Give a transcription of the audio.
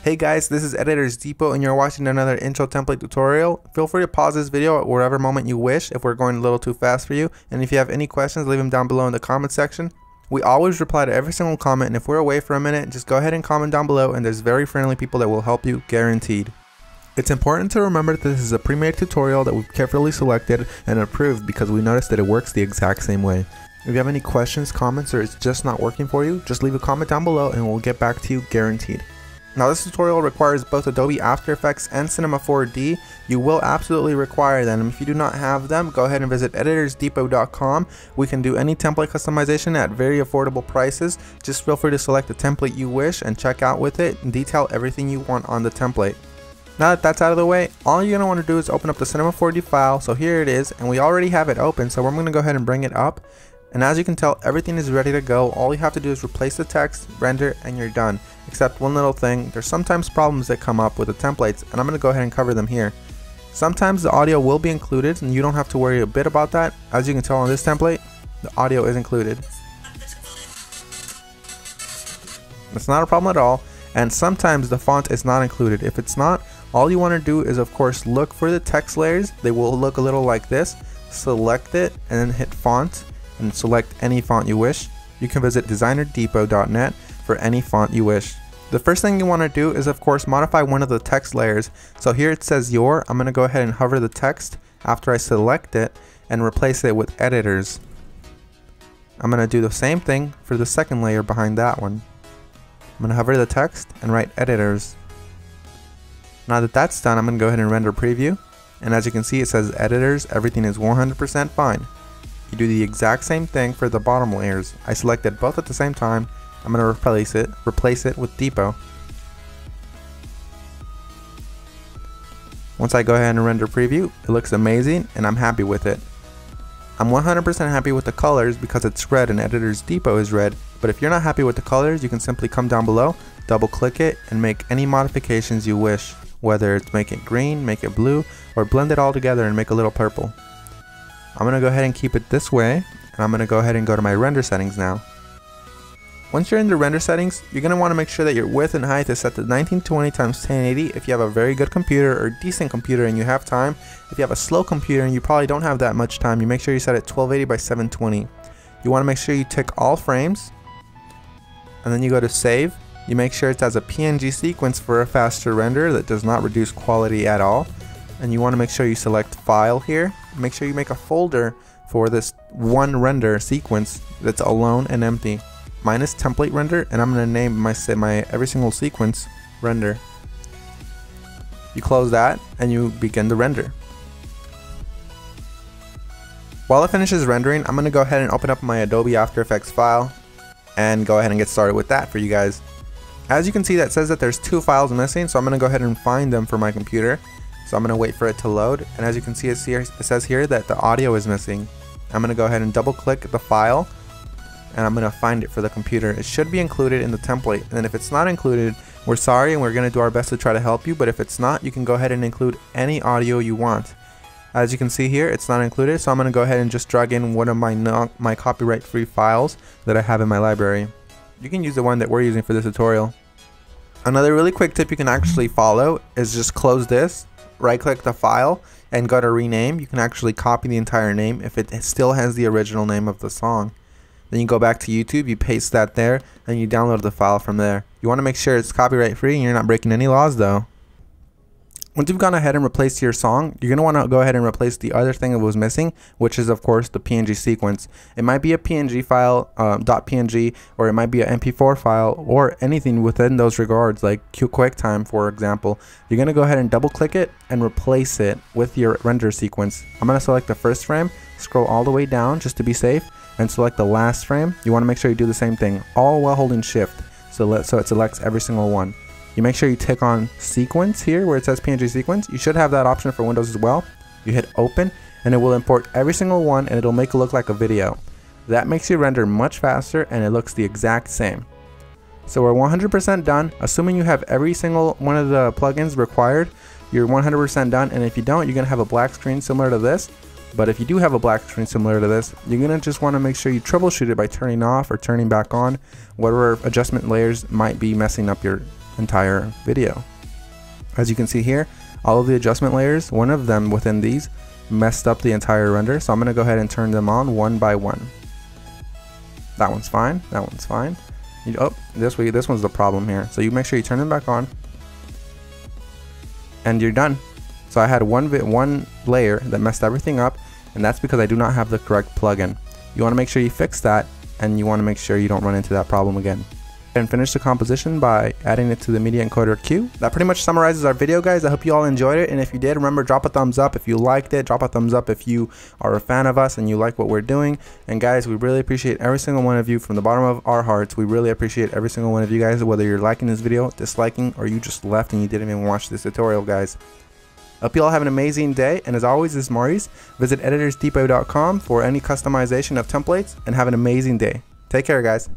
Hey guys, this is Editors Depot and you're watching another intro template tutorial. Feel free to pause this video at whatever moment you wish if we're going a little too fast for you. And if you have any questions, leave them down below in the comment section. We always reply to every single comment, and if we're away for a minute, just go ahead and comment down below and there's very friendly people that will help you, guaranteed. It's important to remember that this is a pre-made tutorial that we've carefully selected and approved because we noticed that it works the exact same way. If you have any questions, comments, or it's just not working for you, just leave a comment down below and we'll get back to you, guaranteed. Now this tutorial requires both Adobe After Effects and Cinema 4D. You will absolutely require them. If you do not have them, go ahead and visit EditorsDepot.com. We can do any template customization at very affordable prices. Just feel free to select the template you wish and check out with it and detail everything you want on the template. Now that that's out of the way, all you're going to want to do is open up the Cinema 4D file. So here it is, and we already have it open, so we're going to go ahead and bring it up. And as you can tell, everything is ready to go. All you have to do is replace the text, render, and you're done. Except one little thing, there's sometimes problems that come up with the templates, and I'm going to go ahead and cover them here. Sometimes the audio will be included, and you don't have to worry a bit about that. As you can tell on this template, the audio is included. It's not a problem at all, and sometimes the font is not included. If it's not, all you want to do is of course look for the text layers. They will look a little like this. Select it, and then hit font, and select any font you wish. You can visit DesignerDepot.net for any font you wish. The first thing you want to do is of course modify one of the text layers. So here it says your. I'm going to go ahead and hover the text after I select it and replace it with editors. I'm going to do the same thing for the second layer behind that one. I'm going to hover the text and write editors. Now that that's done, I'm going to go ahead and render preview. And as you can see, it says editors, everything is 100% fine. You do the exact same thing for the bottom layers. I selected both at the same time. I'm going to replace it with Depot. Once I go ahead and render preview, it looks amazing and I'm happy with it. I'm 100% happy with the colors because it's red and Editors Depot is red, but if you're not happy with the colors, you can simply come down below, double click it, and make any modifications you wish, whether it's make it green, make it blue, or blend it all together and make a little purple. I'm going to go ahead and keep it this way, and I'm going to go ahead and go to my render settings now. Once you're in the render settings, you're going to want to make sure that your width and height is set to 1920 x 1080 if you have a very good computer or decent computer and you have time. If you have a slow computer and you probably don't have that much time, you make sure you set it 1280 by 720. You want to make sure you tick all frames, and then you go to save. You make sure it has a PNG sequence for a faster render that does not reduce quality at all. And you want to make sure you select file here. Make sure you make a folder for this one render sequence that's alone and empty. Mine is template render, and I'm going to name my every single sequence render. You close that and you begin the render. While it finishes rendering, I'm going to go ahead and open up my Adobe After Effects file and go ahead and get started with that for you guys. As you can see, that says that there's two files missing, so I'm going to go ahead and find them for my computer. So I'm going to wait for it to load, and as you can see, it says here that the audio is missing. I'm going to go ahead and double click the file, and I'm going to find it for the computer. It should be included in the template, and if it's not included, we're sorry and we're going to do our best to try to help you, but if it's not, you can go ahead and include any audio you want. As you can see here, it's not included, so I'm going to go ahead and just drag in one of my copyright-free files that I have in my library. You can use the one that we're using for this tutorial. Another really quick tip you can actually follow is just close this, right click the file, and go to rename. You can actually copy the entire name if it still has the original name of the song. Then you go back to YouTube, you paste that there, and you download the file from there. You want to make sure it's copyright free and you're not breaking any laws though. Once you've gone ahead and replaced your song, you're going to want to go ahead and replace the other thing that was missing, which is of course the PNG sequence. It might be a PNG file, .png, or it might be an MP4 file, or anything within those regards, like QuickTime for example. You're going to go ahead and double click it and replace it with your render sequence. I'm going to select the first frame, scroll all the way down just to be safe, and select the last frame. You want to make sure you do the same thing, all while holding shift, so it selects every single one. You make sure you tick on sequence here where it says PNG sequence. You should have that option for Windows as well. You hit open and it will import every single one and it'll make it look like a video. That makes your render much faster and it looks the exact same. So we're 100% done. Assuming you have every single one of the plugins required, you're 100% done, and if you don't, you're going to have a black screen similar to this. But if you do have a black screen similar to this, you're going to just want to make sure you troubleshoot it by turning off or turning back on whatever adjustment layers might be messing up your entire video. As you can see here, all of the adjustment layers, one of them within these messed up the entire render, so I'm going to go ahead and turn them on one by one. That one's fine, that one's fine. Oh, this one's the problem here. So you make sure you turn them back on, and you're done. So I had one layer that messed everything up, and that's because I do not have the correct plugin. You want to make sure you fix that, and you want to make sure you don't run into that problem again. And finish the composition by adding it to the media encoder queue. That pretty much summarizes our video, guys. I hope you all enjoyed it, and if you did, remember, drop a thumbs up if you liked it. Drop a thumbs up if you are a fan of us and you like what we're doing. And guys, we really appreciate every single one of you from the bottom of our hearts. We really appreciate every single one of you guys, whether you're liking this video, disliking, or you just left and you didn't even watch this tutorial, guys. Hope you all have an amazing day, and as always, this is Maurice. Visit EditorsDepot.com for any customization of templates, and have an amazing day. Take care, guys.